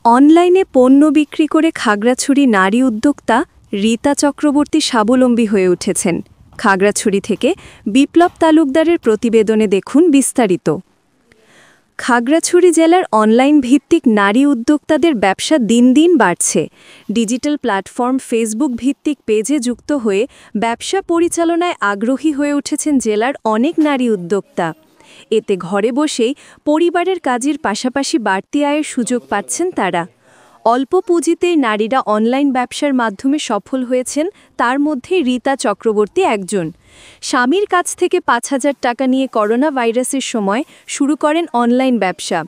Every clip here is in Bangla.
অনলাইনে পণ্য বিক্রি করে খাগড়াছড়ি নারী উদ্যোক্তা রীতা চক্রবর্তী স্বাবলম্বী হয়ে উঠেছেন। খাগড়াছড়ি থেকে বিপ্লব তালুকদারের প্রতিবেদনে দেখুন বিস্তারিত। খাগড়াছড়ি জেলার অনলাইন ভিত্তিক নারী উদ্যোক্তাদের ব্যবসা দিন দিন বাড়ছে। ডিজিটাল প্ল্যাটফর্ম ফেসবুক ভিত্তিক পেজে যুক্ত হয়ে ব্যবসা পরিচালনায় আগ্রহী হয়ে উঠেছেন জেলার অনেক নারী উদ্যোক্তা। এতে ঘরে বসেই পরিবারের কাজের পাশাপাশি বাড়তি আয়ের সুযোগ পাচ্ছেন তারা। অল্প পুঁজিতেই নারীরা অনলাইন ব্যবসার মাধ্যমে সফল হয়েছেন, তার মধ্যে রীতা চক্রবর্তী একজন। স্বামীর কাছ থেকে ৫,০০০ টাকা নিয়ে করোনা ভাইরাসের সময় শুরু করেন অনলাইন ব্যবসা।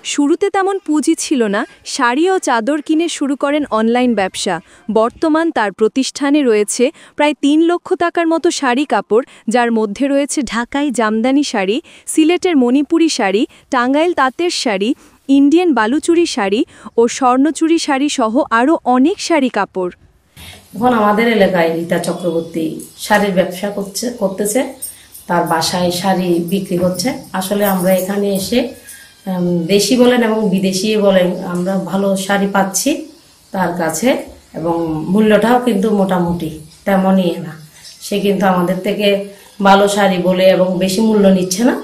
শুরুতে তেমন পুঁজি ছিল না, শাড়ি ও চাদর কিনে শুরু করেন অনলাইন ব্যবসা। বর্তমান তার প্রতিষ্ঠানে রয়েছে প্রায় ৩ লক্ষ টাকার মতো শাড়ি কাপড়, যার মধ্যে রয়েছে ঢাকাই জামদানি শাড়ি, সিলেটের মণিপুরি শাড়ি, টাঙ্গাইল তাঁতের শাড়ি, ইন্ডিয়ান বালুচুরি শাড়ি ও স্বর্ণচুরি শাড়ি সহ আরও অনেক শাড়ি কাপড়। এখন আমাদের এলাকায় রীতা চক্রবর্তী শাড়ির ব্যবসা করতেছে, তার বাসায় শাড়ি বিক্রি হচ্ছে। আসলে আমরা এখানে এসে দেশি বলেন এবং বিদেশি বলেন, আমরা ভালো শাড়ি পাচ্ছি তার কাছে, এবং মূল্যটাও কিন্তু মোটামুটি তেমনই না। সে কিন্তু আমাদের থেকে ভালো শাড়ি বলে এবং বেশি মূল্য নিচ্ছে না।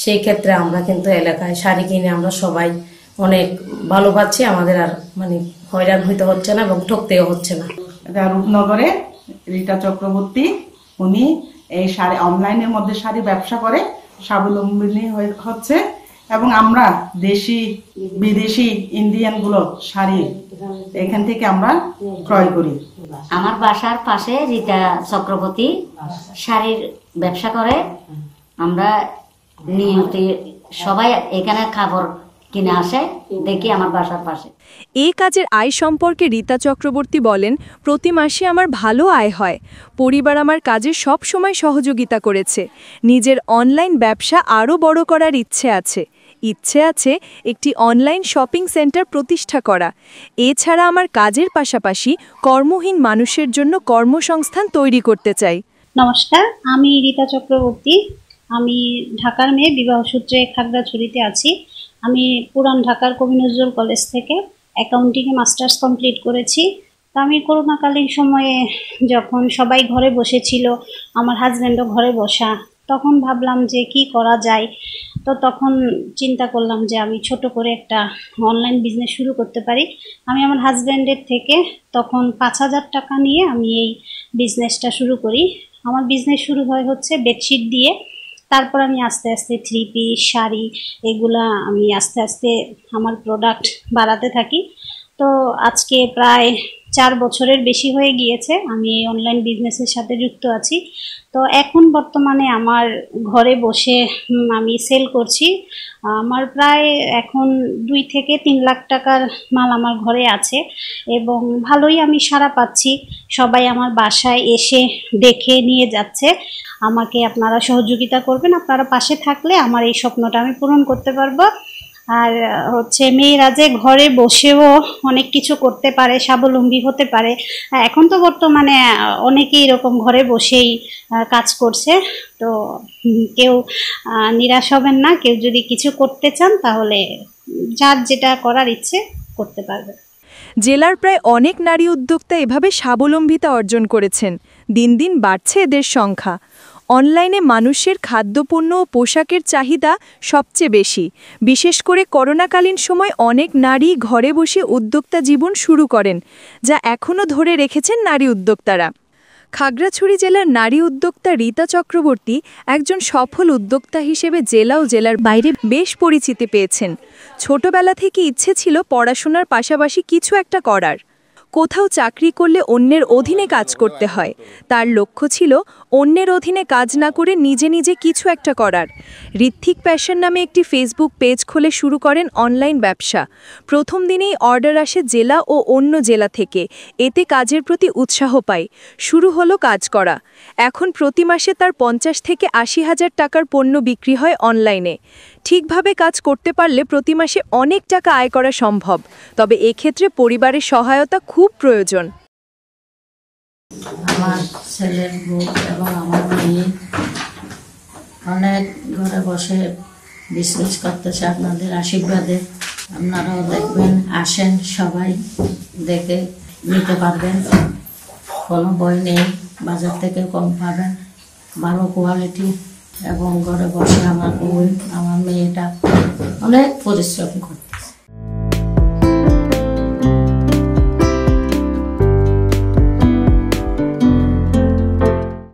সেই ক্ষেত্রে আমরা কিন্তু এলাকায় শাড়ি কিনে আমরা সবাই অনেক ভালো পাচ্ছি। আমাদের আর হয়রান হইতে হচ্ছে না এবং ঠকতেও হচ্ছে না। রূপনগরে রীতা চক্রবর্তী, উনি এই শাড়ি অনলাইনের মধ্যে শাড়ি ব্যবসা করে স্বাবলম্বী হচ্ছে, এবং আমরা দেশি বিদেশি ইন্ডিয়ান গুলো শাড়ি এখান থেকে আমরা ক্রয় করি। আমার বাসার পাশে রীতা চক্রবর্তী শাড়ির ব্যবসা করে। আমরা নিয়মিত সবাই এখানে খাবার কিনে আসে, দেখি আমার বাসার পাশে। এই কাজের আয় সম্পর্কে রীতা চক্রবর্তী বলেন, প্রতি মাসে আমার ভালো আয় হয়। পরিবার আমার কাজে সব সময় সহযোগিতা করেছে। নিজের অনলাইন ব্যবসা আরও বড় করার ইচ্ছে আছে একটি অনলাইন শপিং সেন্টার প্রতিষ্ঠা করা। এছাড়া আমার কাজের পাশাপাশি কর্মহীন মানুষের জন্য কর্মসংস্থান তৈরি করতে চাই। নমস্কার, আমি রীতা চক্রবর্তী। আমি ঢাকার মেয়ে, বিবাহসূত্রে খাগড়াছড়িতে আছি। আমি পুরান ঢাকার কবি নজরুল কলেজ থেকে অ্যাকাউন্টিংয়ে মাস্টার্স কমপ্লিট করেছি। তো আমি করোনাকালীন সময়ে যখন সবাই ঘরে বসেছিল, আমার হাজব্যান্ডও ঘরে বসা, তখন ভাবলাম যে কি করা যায়। তো তখন চিন্তা করলাম যে আমি ছোট করে একটা অনলাইন বিজনেস শুরু করতে পারি। আমি আমার হাজব্যান্ডের থেকে তখন ৫,০০০ টাকা নিয়ে আমি এই বিজনেসটা শুরু করি। আমার বিজনেস শুরু হচ্ছে বেডশিট দিয়ে। তারপর আমি আস্তে আস্তে 3 পিস, শাড়ি, এগুলা আমি আস্তে আস্তে আমার প্রোডাক্ট বাড়াতে থাকি। তো আজকে প্রায় 4 বছরের বেশি হয়ে গিয়েছে আমি এই অনলাইন বিজনেসের সাথে যুক্ত আছি। তো এখন বর্তমানে আমার ঘরে বসে আমি সেল করছি। আমার প্রায় এখন 2 থেকে 3 লাখ টাকার মাল আমার ঘরে আছে, এবং ভালোই আমি সাড়া পাচ্ছি। সবাই আমার বাসায় এসে দেখে নিয়ে যাচ্ছে। আমাকে আপনারা সহযোগিতা করবেন, আপনারা পাশে থাকলে আমার এই স্বপ্নটা আমি পূরণ করতে পারবো। আর মেয়েরা যে ঘরে বসেও অনেক কিছু করতে পারে, স্বাবলম্বী হতে পারে। এখন তো বর্তমানে অনেকেই এরকম ঘরে বসেই কাজ করছে। তো কেউ নিরাশ হবেন না। কেউ যদি কিছু করতে চান তাহলে যার যেটা করার ইচ্ছে করতে পারবে। জেলার প্রায় অনেক নারী উদ্যোক্তা এভাবে স্বাবলম্বিতা অর্জন করেছেন। দিন দিন বাড়ছে এদের সংখ্যা। অনলাইনে মানুষের খাদ্যপণ্য ও পোশাকের চাহিদা সবচেয়ে বেশি। বিশেষ করে করোনাকালীন সময় অনেক নারী ঘরে বসে উদ্যোক্তা জীবন শুরু করেন, যা এখনও ধরে রেখেছেন নারী উদ্যোক্তারা। খাগড়াছড়ি জেলার নারী উদ্যোক্তা রীতা চক্রবর্তী একজন সফল উদ্যোক্তা হিসেবে জেলা ও জেলার বাইরে বেশ পরিচিতি পেয়েছেন। ছোটবেলা থেকে ইচ্ছে ছিল পড়াশোনার পাশাপাশি কিছু একটা করার। কোথাও চাকরি করলে অন্যের অধীনে কাজ করতে হয়। তার লক্ষ্য ছিল অন্যের অধীনে কাজ না করে নিজে নিজে কিছু একটা করার। ঋত্বিক প্যাশন নামে একটি ফেসবুক পেজ খুলে শুরু করেন অনলাইন ব্যবসা। প্রথম দিনেই অর্ডার আসে জেলা ও অন্য জেলা থেকে। এতে কাজের প্রতি উৎসাহ পায়। শুরু হলো কাজ করা। এখন প্রতি মাসে তার ৫০ থেকে ৮০,০০০ টাকার পণ্য বিক্রি হয় অনলাইনে। ঠিকভাবে কাজ করতে পারলে প্রতি মাসে অনেক টাকা আয় করা সম্ভব, তবে এক্ষেত্রে পরিবারের সহায়তা খুব প্রয়োজন। আমার ছেলের বউ এবং আমার মেয়ে অনেক ঘরে বসে বিজনেস করতেছে আপনাদের আশীর্বাদে। আপনারাও দেখবেন, আসেন সবাই, দেখে নিতে পারবেন, কোনো বই নেই, বাজার থেকে কম পাবেন, ভালো কোয়ালিটি। এবং ঘরে বসে আমার মেয়েটা অনেক পরিশ্রম করে।